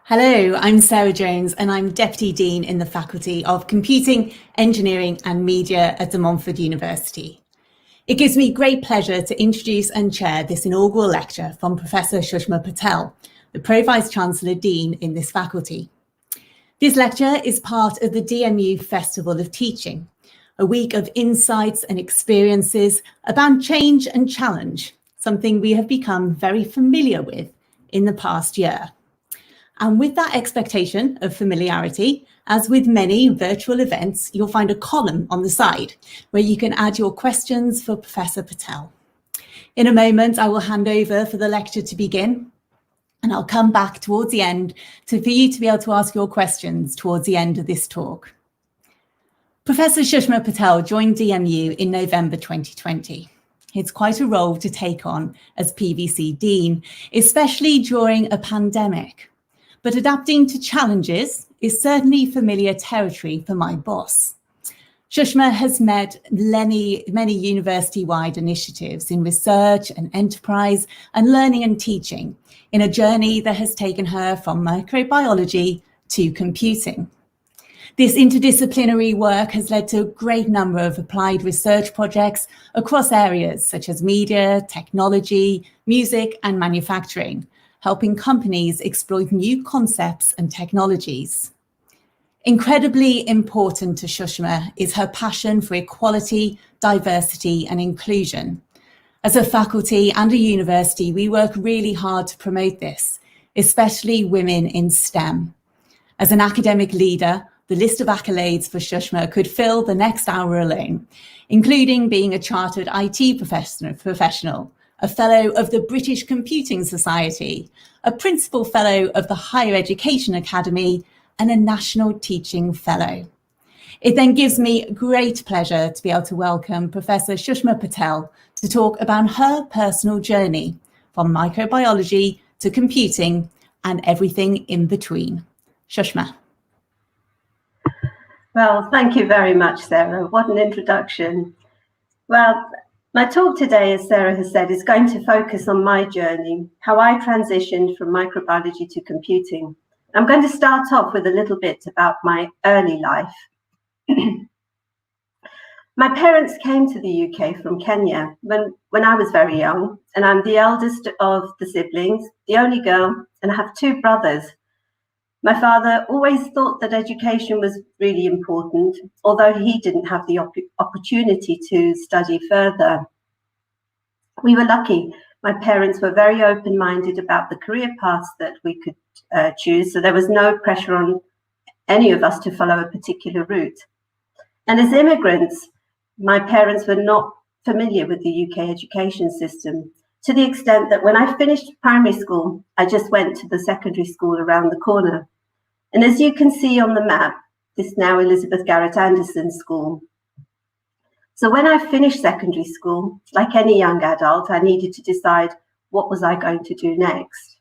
Hello, I'm Sarah Jones and I'm Deputy Dean in the Faculty of Computing, Engineering and Media at the Montfort University. It gives me great pleasure to introduce and chair this inaugural lecture from Professor Shushma Patel, the Pro-Vice Chancellor Dean in this faculty. This lecture is part of the DMU Festival of Teaching, a week of insights and experiences about change and challenge, something we have become very familiar with in the past year. And with that expectation of familiarity, as with many virtual events, you'll find a column on the side where you can add your questions for Professor Patel. In a moment, I will hand over for the lecture to begin, and I'll come back towards the end for you to be able to ask your questions towards the end of this talk. Professor Shushma Patel joined DMU in November 2020. It's quite a role to take on as PVC Dean, especially during a pandemic. But adapting to challenges is certainly familiar territory for my boss. Shushma has led many university-wide initiatives in research and enterprise and learning and teaching in a journey that has taken her from microbiology to computing. This interdisciplinary work has led to a great number of applied research projects across areas such as media, technology, music, and manufacturing, helping companies exploit new concepts and technologies. Incredibly important to Shushma is her passion for equality, diversity, and inclusion. As a faculty and a university, we work really hard to promote this, especially women in STEM. As an academic leader, the list of accolades for Shushma could fill the next hour alone, including being a chartered IT professional, a Fellow of the British Computing Society, a Principal Fellow of the Higher Education Academy, and a National Teaching Fellow. It then gives me great pleasure to be able to welcome Professor Shushma Patel to talk about her personal journey from microbiology to computing and everything in between. Shushma. Well, thank you very much, Sarah. What an introduction. Well, my talk today, as Sarah has said, is going to focus on my journey, how I transitioned from microbiology to computing. I'm going to start off with a little bit about my early life. My parents came to the UK from Kenya when I was very young, and I'm the eldest of the siblings, the only girl, and I have two brothers. My father always thought that education was really important, although he didn't have the opportunity to study further. We were lucky. My parents were very open-minded about the career paths that we could choose, so there was no pressure on any of us to follow a particular route. And as immigrants, my parents were not familiar with the UK education system, to the extent that when I finished primary school, I just went to the secondary school around the corner. And as you can see on the map, this is now Elizabeth Garrett Anderson School. So when I finished secondary school, like any young adult, I needed to decide what was I going to do next.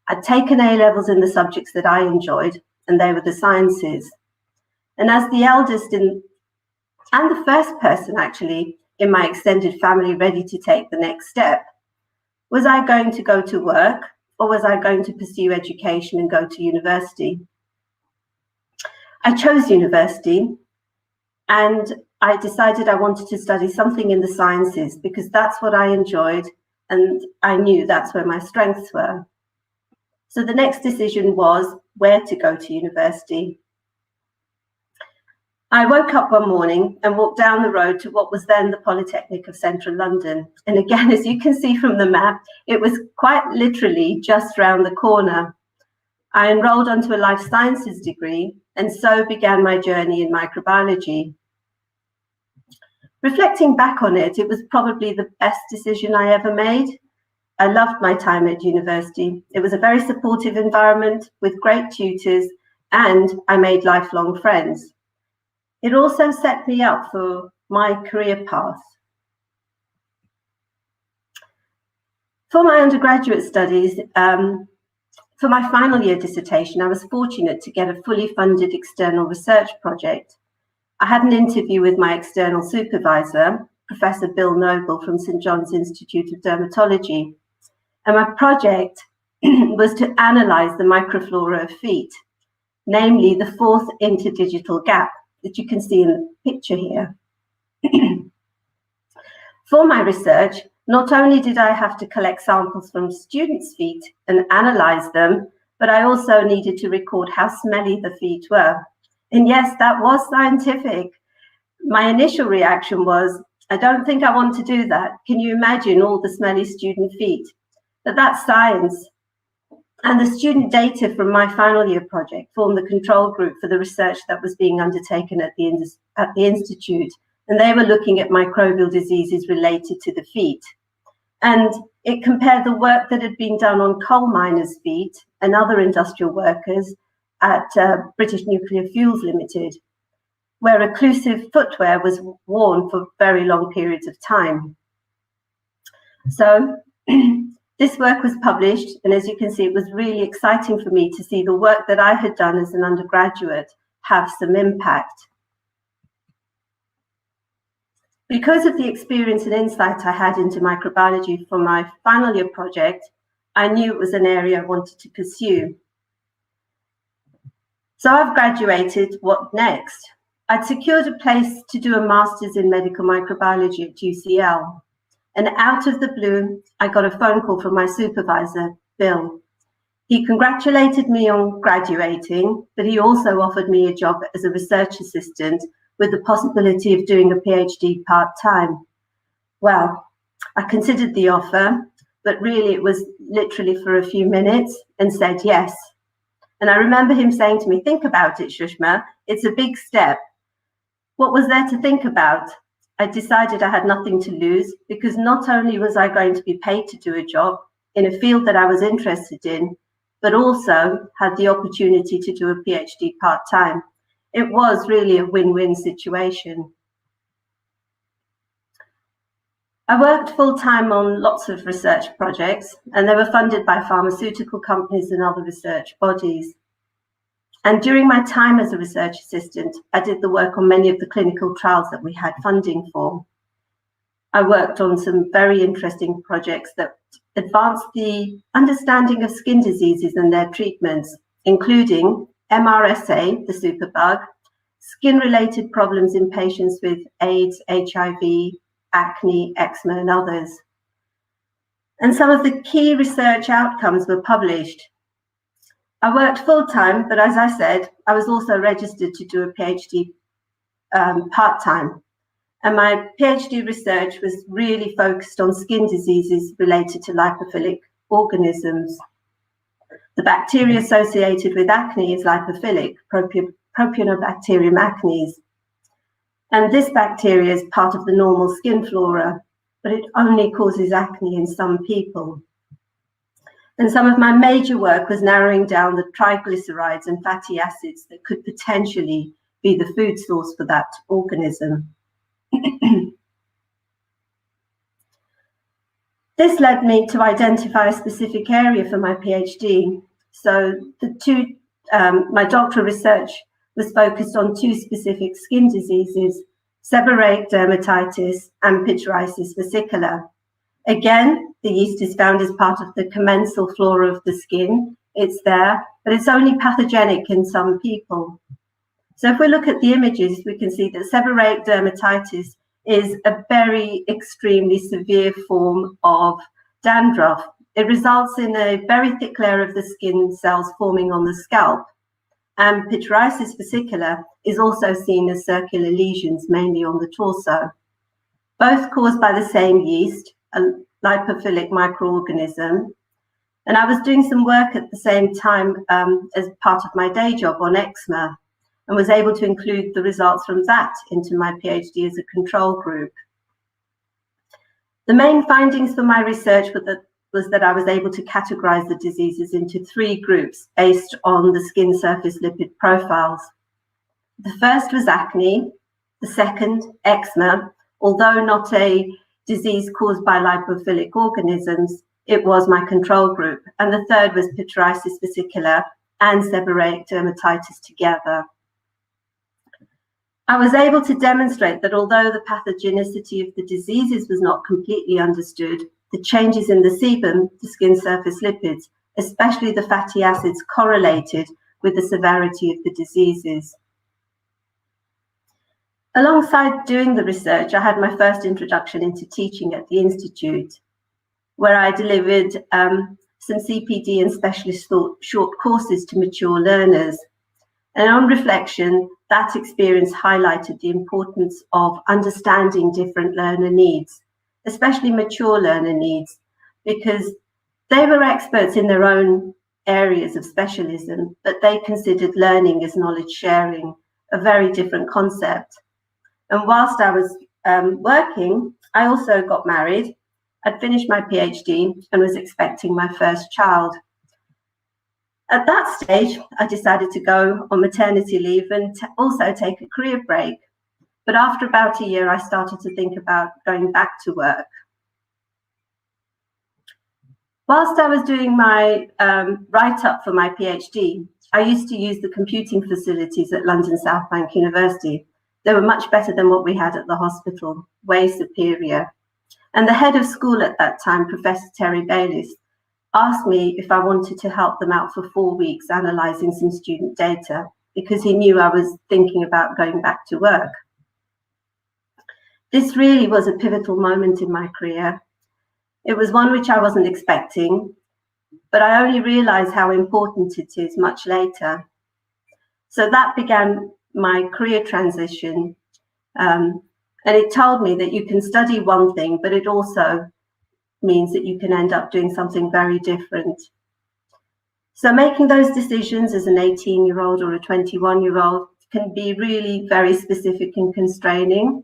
I'd taken A-levels in the subjects that I enjoyed, and they were the sciences. And as the eldest and the first person actually in my extended family ready to take the next step, was I going to go to work or was I going to pursue education and go to university? I chose university, and I decided I wanted to study something in the sciences because that's what I enjoyed and I knew that's where my strengths were. So the next decision was where to go to university. I woke up one morning and walked down the road to what was then the Polytechnic of Central London. And again, as you can see from the map, it was quite literally just round the corner. I enrolled onto a life sciences degree, and so began my journey in microbiology. Reflecting back on it, it was probably the best decision I ever made. I loved my time at university. It was a very supportive environment with great tutors, and I made lifelong friends. It also set me up for my career path. For my undergraduate studies, for my final year dissertation, I was fortunate to get a fully funded external research project. I had an interview with my external supervisor, Professor Bill Noble from St. John's Institute of Dermatology, and my project was to analyze the microflora of feet, namely the fourth interdigital gap that you can see in the picture here. For my research, not only did I have to collect samples from students' feet and analyze them, but I also needed to record how smelly the feet were. And yes, that was scientific. My initial reaction was, I don't think I want to do that. Can you imagine all the smelly student feet? But that's science. And the student data from my final year project formed the control group for the research that was being undertaken at the institute. And they were looking at microbial diseases related to the feet. And it compared the work that had been done on coal miners' feet and other industrial workers at British Nuclear Fuels Limited, where occlusive footwear was worn for very long periods of time. So this work was published, and as you can see, it was really exciting for me to see the work that I had done as an undergraduate have some impact. Because of the experience and insight I had into microbiology for my final year project, I knew it was an area I wanted to pursue. So I've graduated. What next? I'd secured a place to do a master's in medical microbiology at UCL. And out of the blue, I got a phone call from my supervisor, Bill. He congratulated me on graduating, but he also offered me a job as a research assistant with the possibility of doing a PhD part-time. Well, I considered the offer, but really it was literally for a few minutes, and said yes. And I remember him saying to me, think about it, Shushma, it's a big step. What was there to think about? I decided I had nothing to lose, because not only was I going to be paid to do a job in a field that I was interested in, but also had the opportunity to do a PhD part-time. It was really a win-win situation. I worked full-time on lots of research projects, and they were funded by pharmaceutical companies and other research bodies. And during my time as a research assistant, I did the work on many of the clinical trials that we had funding for. I worked on some very interesting projects that advanced the understanding of skin diseases and their treatments, including MRSA, the superbug, skin-related problems in patients with AIDS, HIV, acne, eczema, and others. And some of the key research outcomes were published. I worked full-time, but as I said, I was also registered to do a PhD part-time. And my PhD research was really focused on skin diseases related to lipophilic organisms. The bacteria associated with acne is lipophilic, Propionibacterium acnes. And this bacteria is part of the normal skin flora, but it only causes acne in some people. And some of my major work was narrowing down the triglycerides and fatty acids that could potentially be the food source for that organism. This led me to identify a specific area for my PhD. So my doctoral research was focused on two specific skin diseases, seborrheic dermatitis and pityriasis versicolor. Again, the yeast is found as part of the commensal flora of the skin. It's there, but it's only pathogenic in some people. So if we look at the images, we can see that seborrheic dermatitis is a very extremely severe form of dandruff. It results in a very thick layer of the skin cells forming on the scalp. And pityriasis versicolor is also seen as circular lesions, mainly on the torso. Both caused by the same yeast, a lipophilic microorganism. And I was doing some work at the same time as part of my day job on eczema, and was able to include the results from that into my PhD as a control group. The main findings for my research was that I was able to categorize the diseases into three groups based on the skin surface lipid profiles. The first was acne, the second, eczema, although not a disease caused by lipophilic organisms, it was my control group, and the third was pityriasis versicolor and seborrheic dermatitis together. I was able to demonstrate that although the pathogenicity of the diseases was not completely understood, the changes in the sebum, the skin surface lipids, especially the fatty acids, correlated with the severity of the diseases. Alongside doing the research, I had my first introduction into teaching at the Institute, where I delivered some CPD and specialist short courses to mature learners. And on reflection, that experience highlighted the importance of understanding different learner needs, especially mature learner needs, because they were experts in their own areas of specialism, but they considered learning as knowledge sharing, a very different concept. And whilst I was working, I also got married. I'd finished my PhD and was expecting my first child. At that stage, I decided to go on maternity leave and also take a career break. But after about a year, I started to think about going back to work. Whilst I was doing my write-up for my PhD, I used to use the computing facilities at London South Bank University. They were much better than what we had at the hospital, way superior. And the head of school at that time, Professor Terry Bayliss, asked me if I wanted to help them out for 4 weeks analysing some student data, because he knew I was thinking about going back to work. This really was a pivotal moment in my career. It was one which I wasn't expecting, but I only realised how important it is much later. So that began my career transition. And it told me that you can study one thing, but it also means that you can end up doing something very different. So making those decisions as an 18-year-old or a 21-year-old can be really very specific and constraining,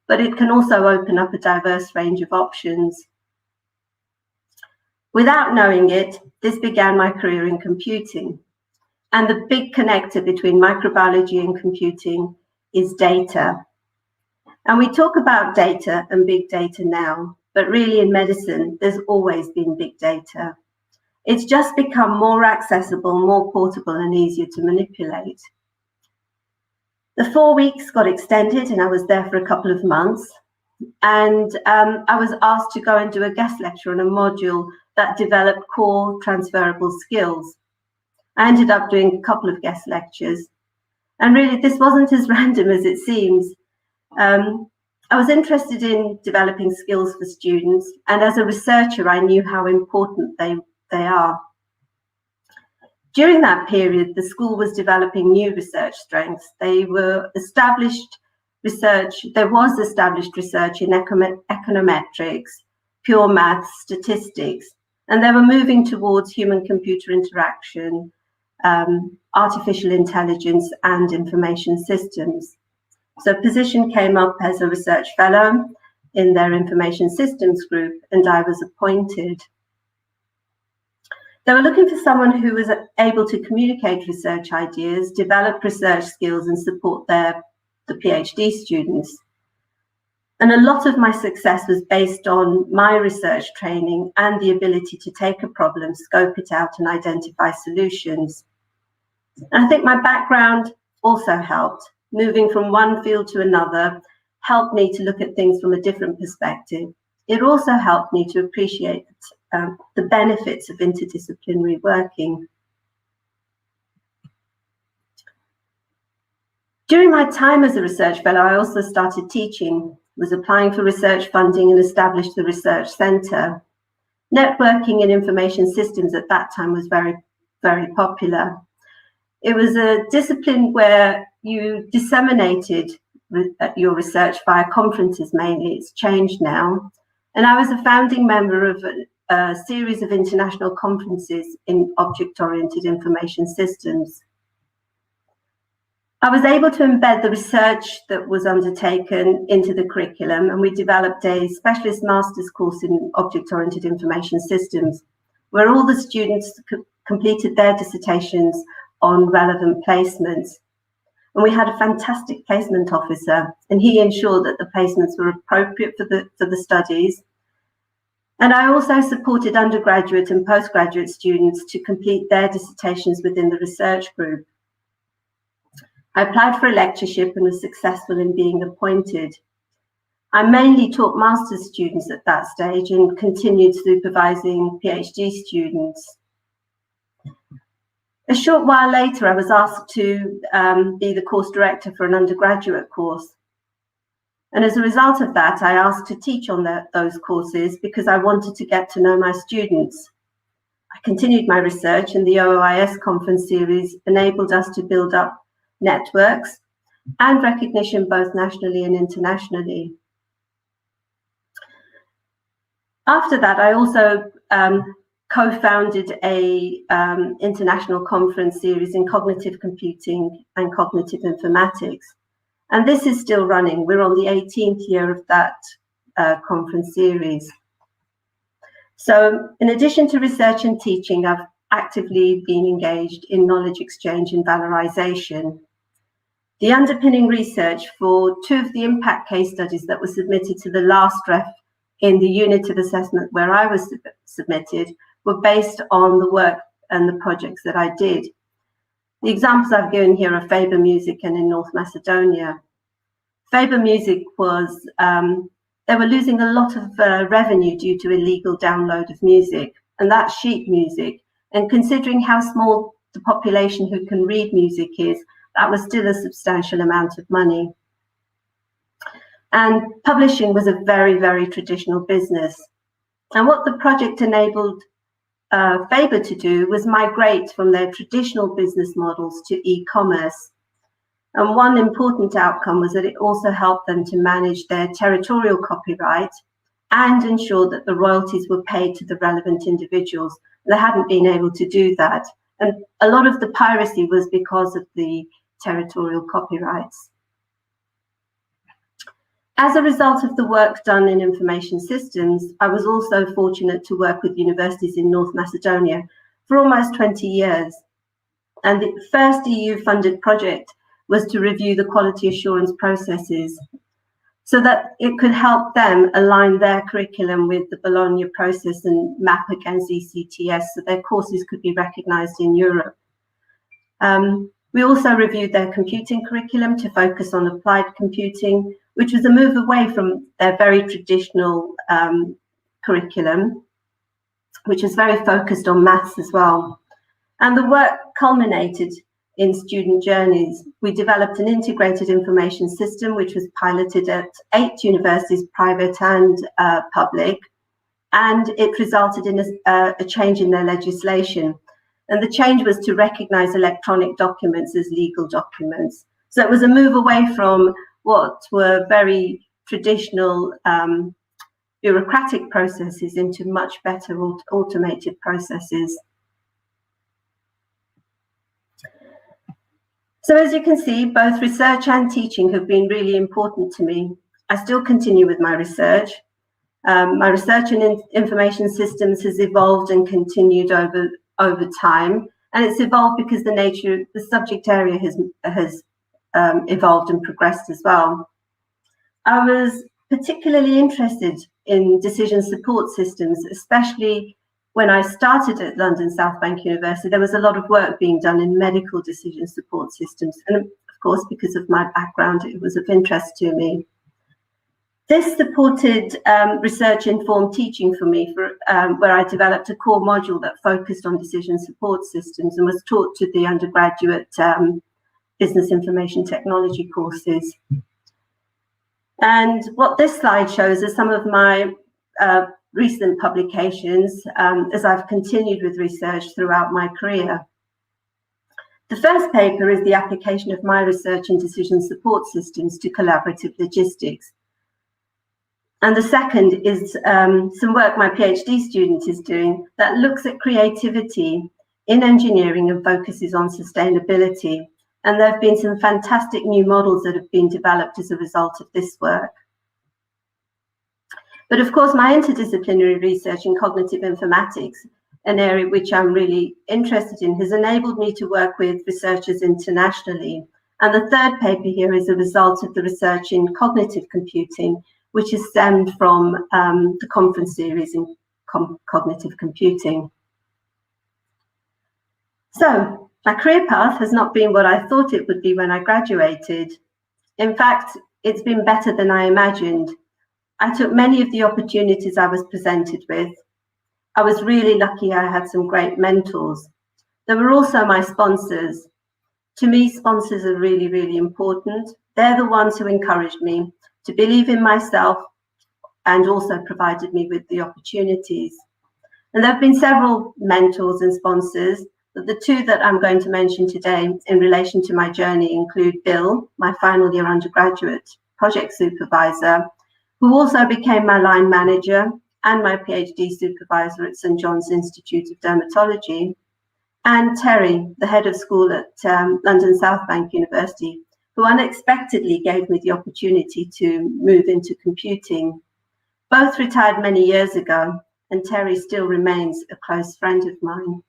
but it can also open up a diverse range of options. Without knowing it, this began my career in computing. And the big connector between microbiology and computing is data. And we talk about data and big data now, but really in medicine, there's always been big data. It's just become more accessible, more portable, and easier to manipulate. The 4 weeks got extended, and I was there for a couple of months. And I was asked to go and do a guest lecture on a module that developed core transferable skills. I ended up doing a couple of guest lectures. And really, this wasn't as random as it seems. I was interested in developing skills for students, and as a researcher, I knew how important they are. During that period, the school was developing new research strengths. There was established research in econometrics, pure maths, statistics, and they were moving towards human-computer interaction, artificial intelligence, and information systems. So a position came up as a research fellow in their information systems group, and I was appointed. They were looking for someone who was able to communicate research ideas, develop research skills, and support the PhD students. And a lot of my success was based on my research training and the ability to take a problem, scope it out, and identify solutions. And I think my background also helped. Moving from one field to another helped me to look at things from a different perspective. It also helped me to appreciate the benefits of interdisciplinary working. During my time as a research fellow, I also started teaching, was applying for research funding, and established the research centre. Networking in information systems at that time was very, very popular. It was a discipline where you disseminated your research via conferences mainly. It's changed now. And I was a founding member of a series of international conferences in object-oriented information systems. I was able to embed the research that was undertaken into the curriculum, and we developed a specialist master's course in object-oriented information systems, where all the students completed their dissertations on relevant placements. And we had a fantastic placement officer, and he ensured that the placements were appropriate for the studies. And I also supported undergraduate and postgraduate students to complete their dissertations within the research group. I applied for a lectureship and was successful in being appointed. I mainly taught master's students at that stage and continued supervising PhD students. A short while later, I was asked to be the course director for an undergraduate course. And as a result of that, I asked to teach on those courses because I wanted to get to know my students. I continued my research, and the OOIS conference series enabled us to build up networks and recognition both nationally and internationally. After that, I also co-founded a international conference series in cognitive computing and cognitive informatics. And this is still running. We're on the 18th year of that conference series. So in addition to research and teaching, I've actively been engaged in knowledge exchange and valorisation. The underpinning research for 2 of the impact case studies that were submitted to the last ref in the unit of assessment where I was submitted were based on the work and the projects that I did. The examples I've given here are Faber Music and in North Macedonia. Faber Music was, they were losing a lot of revenue due to illegal download of music, and that's sheet music. And considering how small the population who can read music is, that was still a substantial amount of money. And publishing was a very, very traditional business. And what the project enabled Faber to do was migrate from their traditional business models to e-commerce. And one important outcome was that it also helped them to manage their territorial copyright and ensure that the royalties were paid to the relevant individuals. They hadn't been able to do that. And a lot of the piracy was because of the territorial copyrights. As a result of the work done in information systems, I was also fortunate to work with universities in North Macedonia for almost 20 years. And the first EU-funded project was to review the quality assurance processes so that it could help them align their curriculum with the Bologna process and map against ECTS so their courses could be recognised in Europe. We also reviewed their computing curriculum to focus on applied computing, which was a move away from their very traditional curriculum, which was very focused on maths as well. And the work culminated in student journeys. We developed an integrated information system, which was piloted at 8 universities, private and public, and it resulted in a change in their legislation. And the change was to recognise electronic documents as legal documents. So it was a move away from what were very traditional bureaucratic processes into much better automated processes. So as you can see, both research and teaching have been really important to me. I still continue with my research. My research in information systems has evolved and continued over time, and it's evolved because the subject area has evolved and progressed as well. I was particularly interested in decision support systems, especially when I started at London South Bank University. There was a lot of work being done in medical decision support systems, and of course, because of my background, it was of interest to me. This supported research-informed teaching for me, where I developed a core module that focused on decision support systems and was taught to the undergraduate business information technology courses. And what this slide shows are some of my recent publications as I've continued with research throughout my career. The first paper is the application of my research in decision support systems to collaborative logistics. And the second is some work my PhD student is doing that looks at creativity in engineering and focuses on sustainability. And there have been some fantastic new models that have been developed as a result of this work. But of course, my interdisciplinary research in cognitive informatics, an area which I'm really interested in, has enabled me to work with researchers internationally. And the third paper here is a result of the research in cognitive computing, which is stemmed from the conference series in cognitive computing. So my career path has not been what I thought it would be when I graduated. In fact, it's been better than I imagined. I took many of the opportunities I was presented with. I was really lucky I had some great mentors. They were also my sponsors. To me, sponsors are really, really important. They're the ones who encouraged me to believe in myself and also provided me with the opportunities. And there have been several mentors and sponsors, but the two that I'm going to mention today in relation to my journey include Bill, my final year undergraduate project supervisor, who also became my line manager and my PhD supervisor at St John's Institute of Dermatology, and Terry, the head of school at London South Bank University, who unexpectedly gave me the opportunity to move into computing. Both retired many years ago, and Terry still remains a close friend of mine.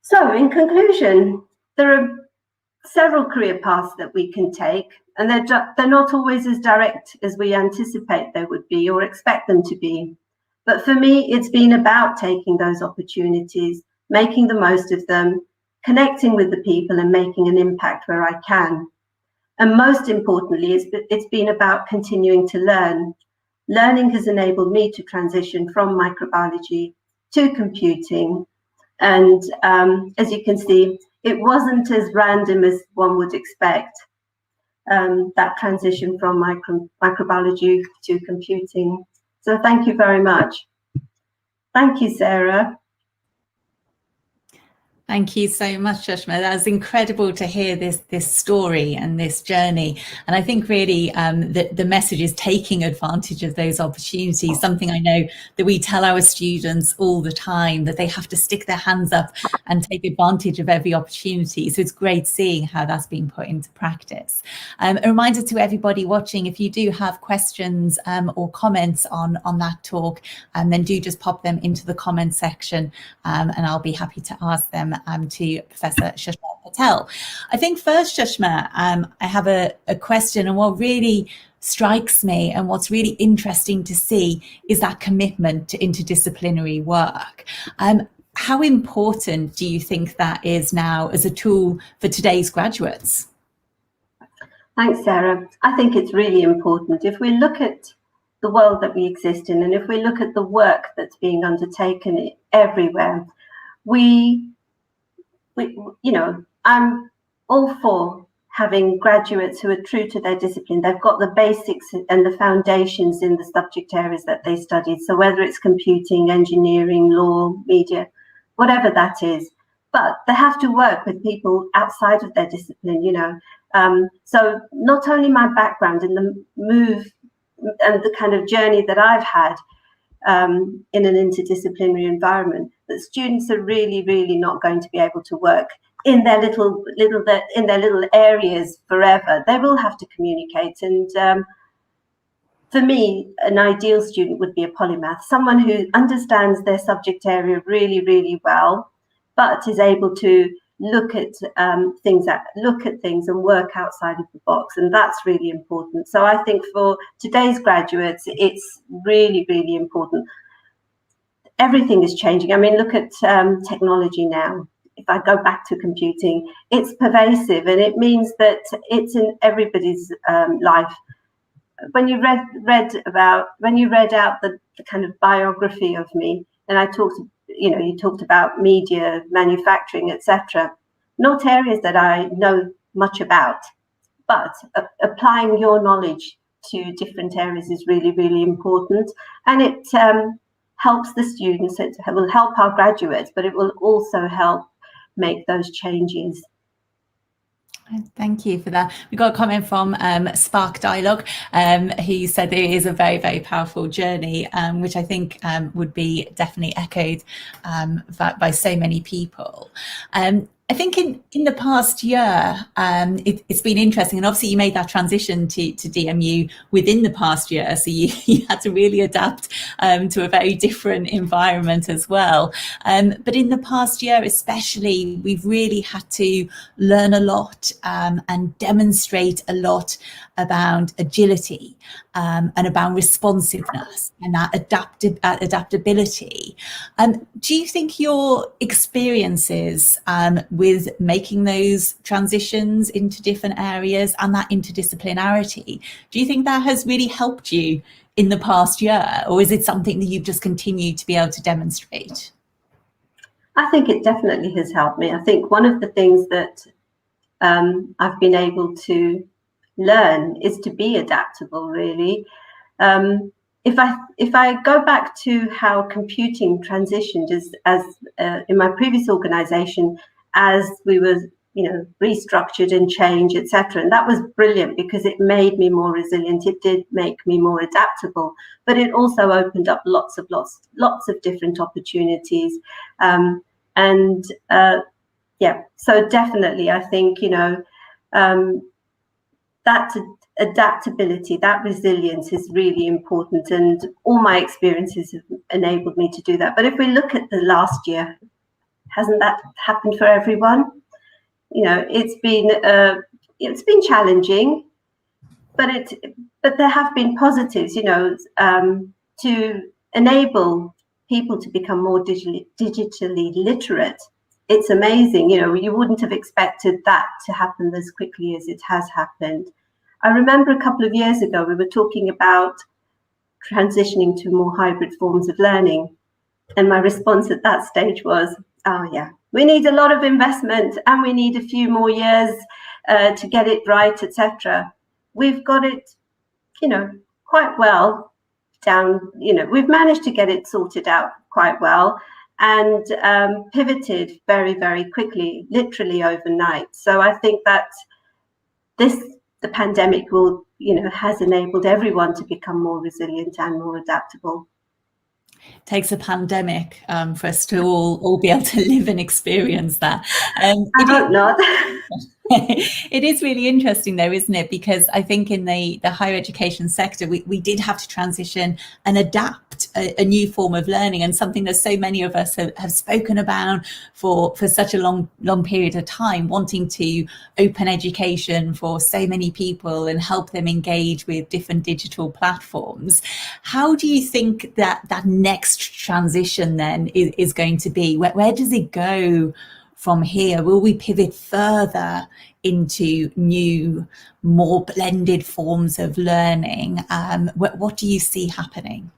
So, in conclusion, there are several career paths that we can take, and they're not always as direct as we anticipate they would be or expect them to be. But for me, it's been about taking those opportunities, making the most of them, connecting with the people and making an impact where I can. And most importantly, it's been about continuing to learn. Learning has enabled me to transition from microbiology to computing. And as you can see, it wasn't as random as one would expect, that transition from microbiology to computing. So thank you very much. Thank you, Sarah. Thank you so much, Shushma. That was incredible to hear this story and this journey. And I think really the message is taking advantage of those opportunities, something I know that we tell our students all the time, that they have to stick their hands up and take advantage of every opportunity. So it's great seeing how that's being put into practice. A reminder to everybody watching, if you do have questions or comments on that talk, then do just pop them into the comment section and I'll be happy to ask them to Professor Shushma Patel. I think first, Shushma, I have a question, and what really strikes me and what's really interesting to see is that commitment to interdisciplinary work. How important do you think that is now as a tool for today's graduates? Thanks, Sarah. I think it's really important. If we look at the world that we exist in, and if we look at the work that's being undertaken everywhere, I'm all for having graduates who are true to their discipline. They've got the basics and the foundations in the subject areas that they studied. So whether it's computing, engineering, law, media, whatever that is, but they have to work with people outside of their discipline, So not only my background and the move and the kind of journey that I've had in an interdisciplinary environment, that students are really, really not going to be able to work in their little areas forever. They will have to communicate. And for me, an ideal student would be a polymath, someone who understands their subject area really, really well, but is able to look at things and work outside of the box. And that's really important. So I think for today's graduates, it's really, really important. Everything is changing. I mean, look at technology now. If I go back to computing, it's pervasive, and it means that it's in everybody's life. When you read out the kind of biography of me, and you talked about media, manufacturing, etc. Not areas that I know much about, but applying your knowledge to different areas is really, really important, and it helps the students. It will help our graduates, but it will also help make those changes. Thank you for that. We got a comment from Spark Dialogue, who said it is a very, very powerful journey, which I think would be definitely echoed by so many people. I think in the past year, it's been interesting, and obviously you made that transition to DMU within the past year, so you had to really adapt to a very different environment as well. But in the past year especially, we've really had to learn a lot and demonstrate a lot about agility and about responsiveness and that adaptability. Do you think your experiences with making those transitions into different areas and that interdisciplinarity, do you think that has really helped you in the past year, or is it something that you've just continued to be able to demonstrate? I think it definitely has helped me. I think one of the things that I've been able to learn is to be adaptable, really. If I go back to how computing transitioned as in my previous organization, as we were restructured and changed, etc., and that was brilliant because it made me more resilient. It did make me more adaptable, but it also opened up lots of different opportunities. So definitely, I think that adaptability, that resilience is really important, and all my experiences have enabled me to do that. But if we look at the last year, hasn't that happened for everyone? It's been challenging, but there have been positives, to enable people to become more digitally literate. It's amazing, you wouldn't have expected that to happen as quickly as it has happened. I remember a couple of years ago, we were talking about transitioning to more hybrid forms of learning. And my response at that stage was, oh yeah, we need a lot of investment and we need a few more years to get it right, etc. We've got it, quite well down, we've managed to get it sorted out quite well, and pivoted very, very quickly, literally overnight. So I think that the pandemic has enabled everyone to become more resilient and more adaptable. Takes a pandemic for us to all be able to live and experience that. I hope not. It is really interesting though, isn't it? Because I think in the higher education sector, we did have to transition and adapt a new form of learning, and something that so many of us have spoken about for such a long period of time, wanting to open education for so many people and help them engage with different digital platforms. How do you think that next transition then is going to be? Where does it go from here? Will we pivot further into new, more blended forms of learning? What do you see happening?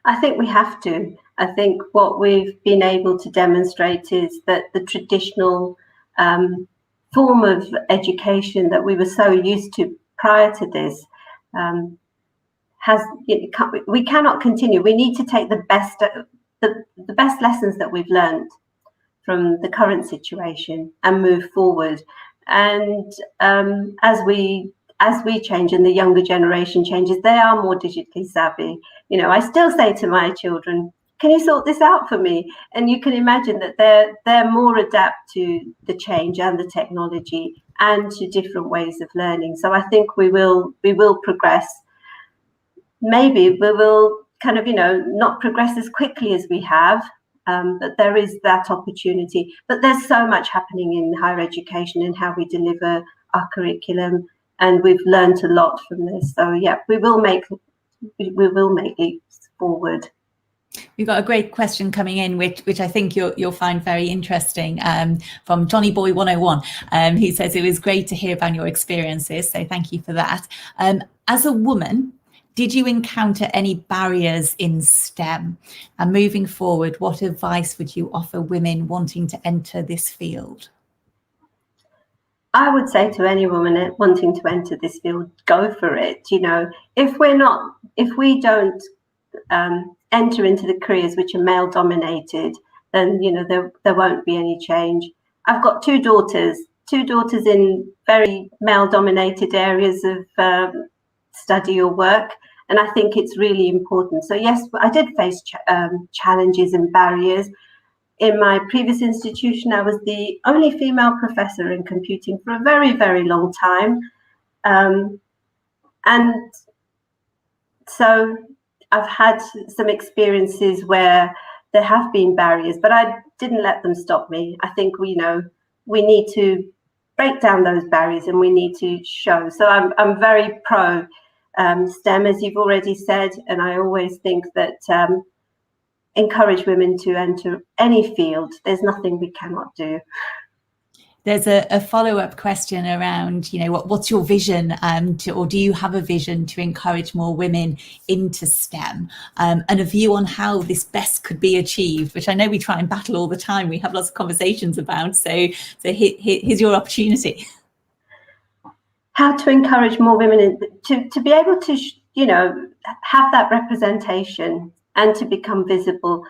I think we have to. I think what we've been able to demonstrate is that the traditional form of education that we were so used to prior to this we cannot continue. We need to take the best lessons that we've learned from the current situation and move forward. And as we change and the younger generation changes, they are more digitally savvy. I still say to my children, can you sort this out for me? And you can imagine that they're more adapt to the change and the technology and to different ways of learning. So I think we will progress. Maybe we will kind of, not progress as quickly as we have, but there is that opportunity. But there's so much happening in higher education and how we deliver our curriculum, and we've learned a lot from this. So yeah, we will make leaps forward. We've got a great question coming in, which I think you'll find very interesting, from Johnny Boy 101. He says it was great to hear about your experiences, so thank you for that. As a woman, did you encounter any barriers in STEM? And moving forward, what advice would you offer women wanting to enter this field? I would say to any woman wanting to enter this field, go for it. If we don't enter into the careers which are male dominated, then there won't be any change. I've got two daughters in very male dominated areas of study or work, and I think it's really important. So yes, I did face challenges and barriers. In my previous institution, I was the only female professor in computing for a very, very long time. And so I've had some experiences where there have been barriers, but I didn't let them stop me. I think we need to break down those barriers, and we need to show. So I'm very pro STEM, as you've already said, and I always think that encourage women to enter any field. There's nothing we cannot do. There's a follow-up question around, what's your vision, or do you have a vision to encourage more women into STEM, and a view on how this best could be achieved, which I know we try and battle all the time. We have lots of conversations about. So here's your opportunity. How to encourage more women to be able to, have that representation and to become visible.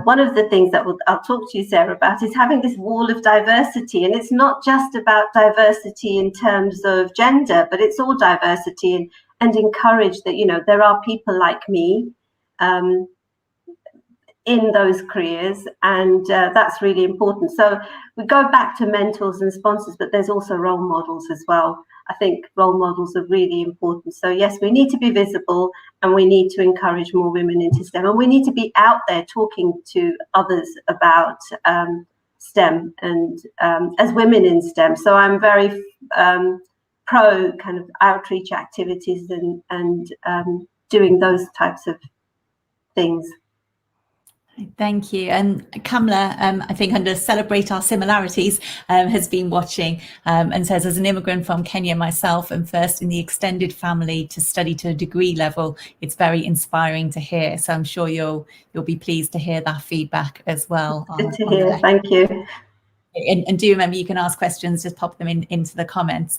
One of the things that I'll talk to you, Sarah, about is having this wall of diversity. And it's not just about diversity in terms of gender, but it's all diversity, and encourage that, there are people like me in those careers, and that's really important. So we go back to mentors and sponsors, but there's also role models as well. I think role models are really important. So yes, we need to be visible, and we need to encourage more women into STEM, and we need to be out there talking to others about STEM and as women in STEM. So I'm very pro kind of outreach activities and doing those types of things. Thank you. And Kamla, I think under Celebrate Our Similarities, has been watching and says, as an immigrant from Kenya myself, and first in the extended family to study to a degree level, it's very inspiring to hear. So I'm sure you'll be pleased to hear that feedback as well. Good to hear. Thank you. And do remember, you can ask questions, just pop them into the comments.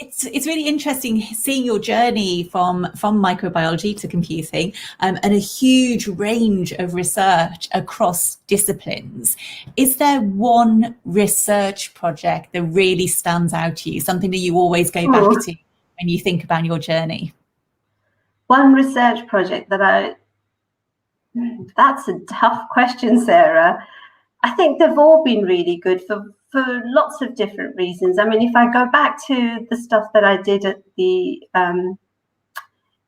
It's really interesting seeing your journey from microbiology to computing, and a huge range of research across disciplines. Is there one research project that really stands out to you, something that you always go back to when you think about your journey? One research project that's a tough question, Sarah. I think they've all been really good for lots of different reasons. I mean, if I go back to the stuff that I did at the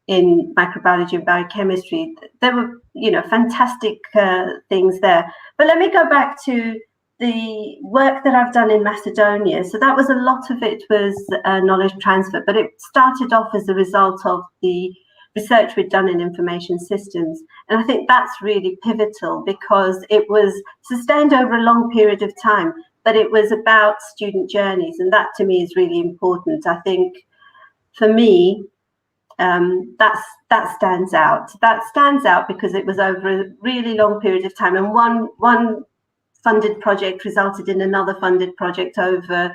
in microbiology and biochemistry, there were, fantastic things there. But let me go back to the work that I've done in Macedonia. So that was, a lot of it was knowledge transfer, but it started off as a result of the research we'd done in information systems. And I think that's really pivotal, because it was sustained over a long period of time, but it was about student journeys. And that to me is really important. I think for me, that stands out. That stands out because it was over a really long period of time. And one funded project resulted in another funded project over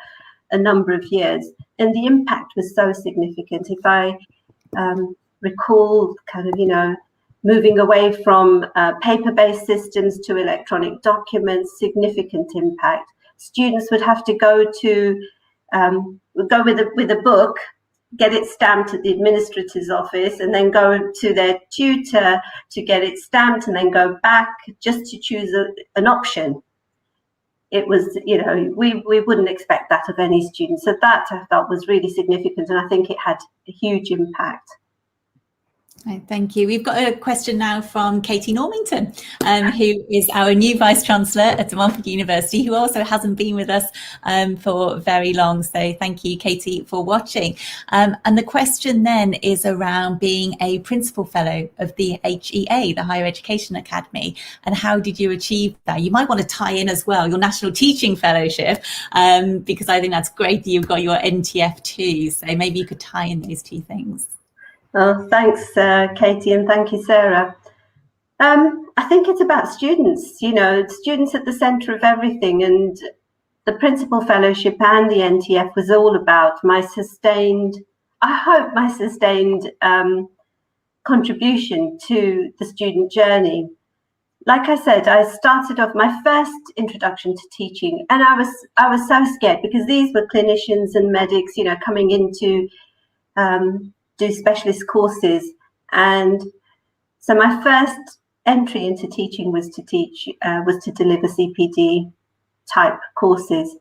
a number of years. And the impact was so significant. If I recall kind of, moving away from paper-based systems to electronic documents, significant impact. Students would have to go with a book, get it stamped at the administrator's office, and then go to their tutor to get it stamped, and then go back just to choose an option. It was, we wouldn't expect that of any student. So that I felt was really significant, and I think it had a huge impact. Thank you. We've got a question now from Katie Normington, who is our new Vice Chancellor at Montfort University, who also hasn't been with us for very long. So thank you, Katie, for watching. And the question then is around being a Principal Fellow of the HEA, the Higher Education Academy, and how did you achieve that? You might want to tie in as well your National Teaching Fellowship, because I think that's great that you've got your NTF too. So maybe you could tie in those two things. Well, thanks, Katie, and thank you, Sarah. I think it's about students, students at the centre of everything. And the Principal Fellowship and the NTF was all about my sustained contribution to the student journey. Like I said, I started off my first introduction to teaching, and I was so scared, because these were clinicians and medics, coming into do specialist courses. And so my first entry into teaching was to deliver CPD type courses.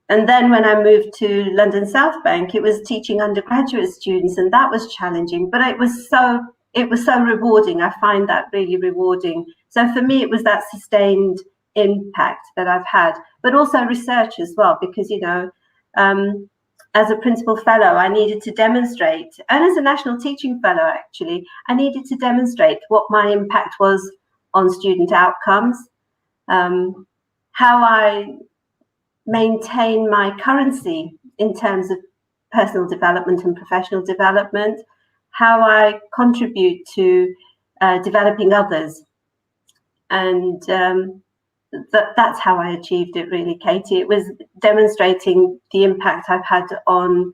And then when I moved to London South Bank, it was teaching undergraduate students, and that was challenging, but it was so rewarding. I find that really rewarding. So for me, it was that sustained impact that I've had, but also research as well, because, as a Principal Fellow, I needed to demonstrate, and as a National Teaching Fellow, actually, I needed to demonstrate what my impact was on student outcomes, how I maintain my currency in terms of personal development and professional development, how I contribute to developing others. And that's how I achieved it, really, Katie. It was demonstrating the impact I've had on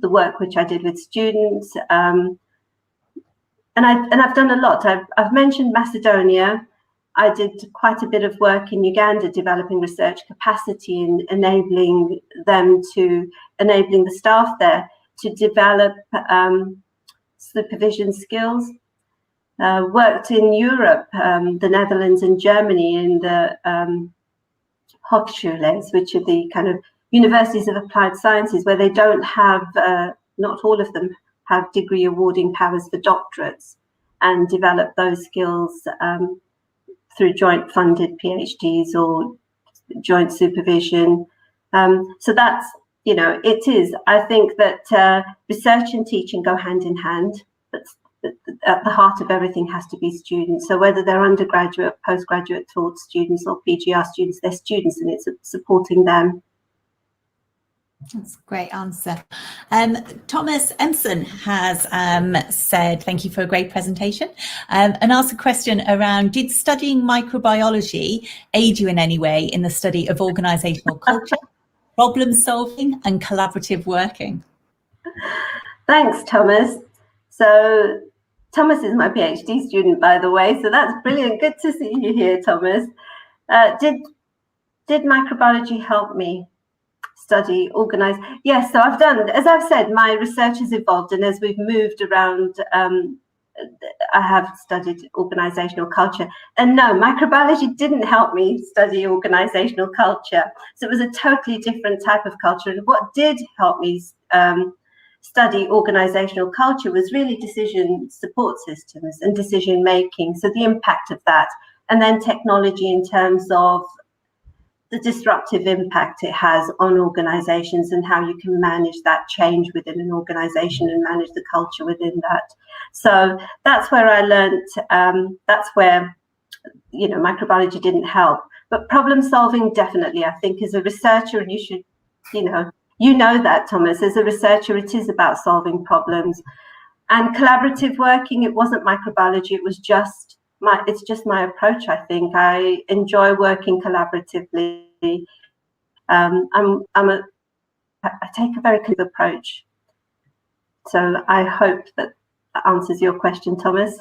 the work which I did with students. And I've done a lot. I've mentioned Macedonia. I did quite a bit of work in Uganda developing research capacity and enabling the staff there to develop supervision skills. Worked in Europe, the Netherlands and Germany in the Hochschulen, which are the kind of universities of applied sciences, where they don't have, not all of them have degree awarding powers for doctorates, and develop those skills through joint funded PhDs or joint supervision. So that's, it is. I think that research and teaching go hand in hand, but at the heart of everything has to be students. So whether they're undergraduate, postgraduate taught students or PGR students, they're students, and it's supporting them. That's a great answer. Thomas Ensign has said, thank you for a great presentation, and asked a question around, did studying microbiology aid you in any way in the study of organisational culture, problem solving and collaborative working? Thanks, Thomas. So Thomas is my PhD student, by the way, so that's brilliant. Good to see you here, Thomas. Did microbiology help me study, organise? Yes, so I've done, as I've said, my research has evolved, and as we've moved around, I have studied organisational culture. And no, microbiology didn't help me study organisational culture. So it was a totally different type of culture. And what did help me study organisational culture was really decision support systems and decision making, so the impact of that, and then technology in terms of the disruptive impact it has on organisations and how you can manage that change within an organisation and manage the culture within that. So that's where I learnt, that's where, microbiology didn't help. But problem solving, definitely, I think as a researcher, and you should, you know that, Thomas, as a researcher, it is about solving problems. And collaborative working, it wasn't microbiology, it was just it's just my approach, I think. I enjoy working collaboratively. I take a very clear approach. So I hope that answers your question, Thomas.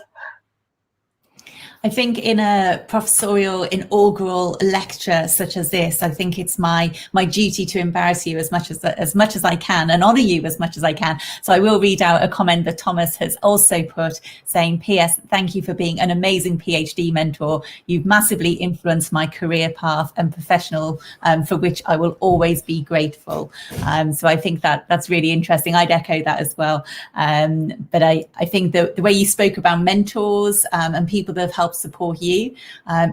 I think in a professorial inaugural lecture such as this, I think it's my duty to embarrass you as much as I can and honour you as much as I can. So I will read out a comment that Thomas has also put, saying, P.S. thank you for being an amazing PhD mentor. You've massively influenced my career path and professional, for which I will always be grateful. So I think that's really interesting. I'd echo that as well. But I think the way you spoke about mentors and people that have helped support you,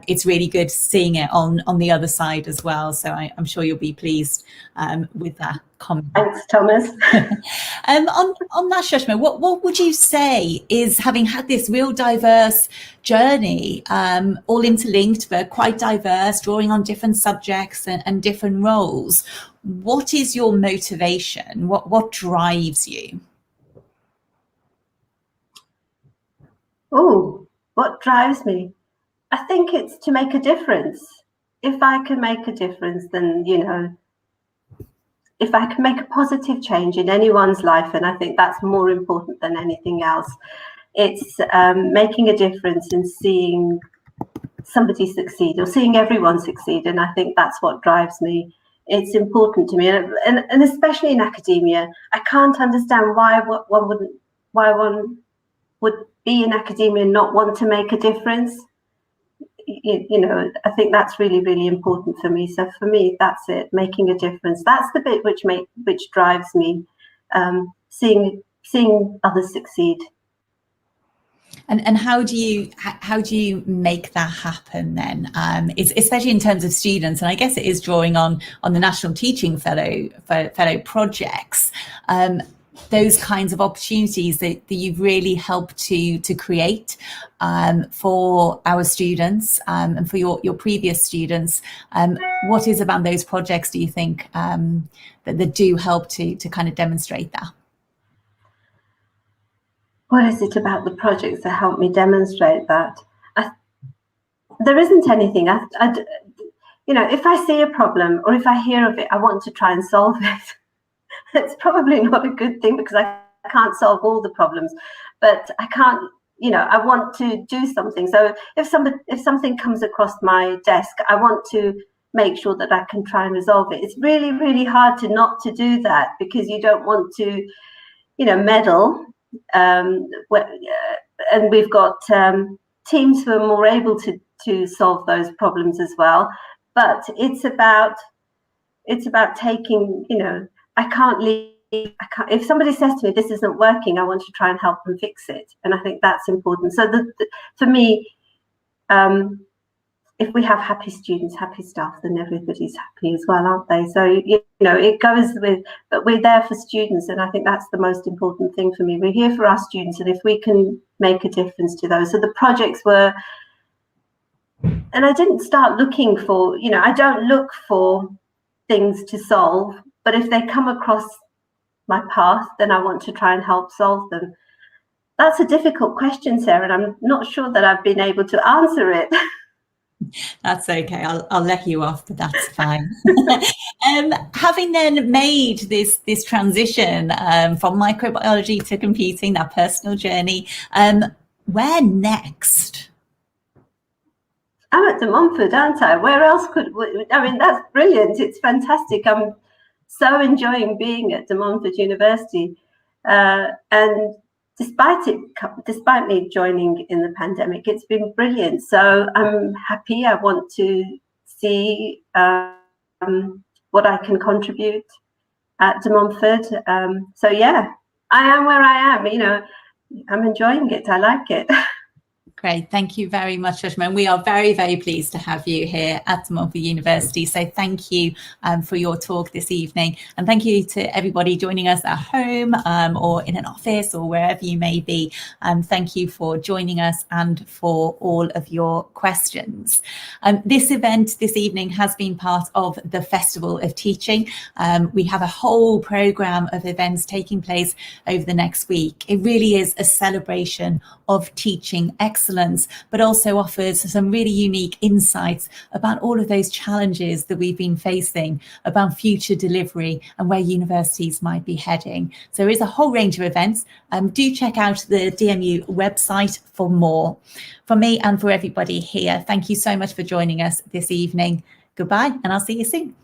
it's really good seeing it on the other side as well. So I'm sure you'll be pleased with that comment. Thanks, Thomas. On that, Shushma, what would you say is, having had this real diverse journey, all interlinked but quite diverse, drawing on different subjects and different roles, what is your motivation? What drives you? Oh, what drives me? I think it's to make a difference. If I can make a difference, then, if I can make a positive change in anyone's life, and I think that's more important than anything else, it's making a difference and seeing somebody succeed or seeing everyone succeed. And I think that's what drives me. It's important to me. And especially in academia, I can't understand why one would be in academia and not want to make a difference. I think that's really, really important for me. So for me, that's it, making a difference. That's the bit which drives me, seeing others succeed. And how do you make that happen then? Especially in terms of students, and I guess it is drawing on the National Teaching Fellow projects. those kinds of opportunities that you've really helped to create for our students and for your previous students. What is about those projects, do you think, that do help to kind of demonstrate that? What is it about the projects that help me demonstrate that? There isn't anything. You know, if I see a problem or if I hear of it, I want to try and solve it. It's probably not a good thing because I can't solve all the problems, but I can't, you know, I want to do something. So if something comes across my desk, I want to make sure that I can try and resolve it. It's really, really hard not to do that because you don't want to, you know, meddle. And we've got teams who are more able to solve those problems as well. But it's about taking, you know, I can't leave. If somebody says to me, this isn't working, I want to try and help them fix it. And I think that's important. So for me, if we have happy students, happy staff, then everybody's happy as well, aren't they? So, you know, it goes with, but we're there for students. And I think that's the most important thing for me. We're here for our students. And if we can make a difference to those. So the projects were, and I didn't start looking for, you know, I don't look for things to solve, but if they come across my path, then I want to try and help solve them. That's a difficult question, Sarah, and I'm not sure that I've been able to answer it. That's okay. I'll let you off, but that's fine. Having then made this transition from microbiology to computing, that personal journey, where next? I'm at De Montfort, aren't I? Where else I mean, that's brilliant. It's fantastic. I'm so enjoying being at De Montfort University. And despite me joining in the pandemic, it's been brilliant. So I'm happy. I want to see what I can contribute at De Montfort. So yeah, I am where I am. You know, I'm enjoying it. I like it. Great. Thank you very much, Shushma. And we are very, very pleased to have you here at De Montfort University. So thank you for your talk this evening. And thank you to everybody joining us at home or in an office or wherever you may be. Thank you for joining us and for all of your questions. This event this evening has been part of the Festival of Teaching. We have a whole programme of events taking place over the next week. It really is a celebration of teaching excellence, but also offers some really unique insights about all of those challenges that we've been facing, about future delivery and where universities might be heading. So there is a whole range of events. Do check out the DMU website for more. For me and for everybody here, thank you so much for joining us this evening. Goodbye, and I'll see you soon.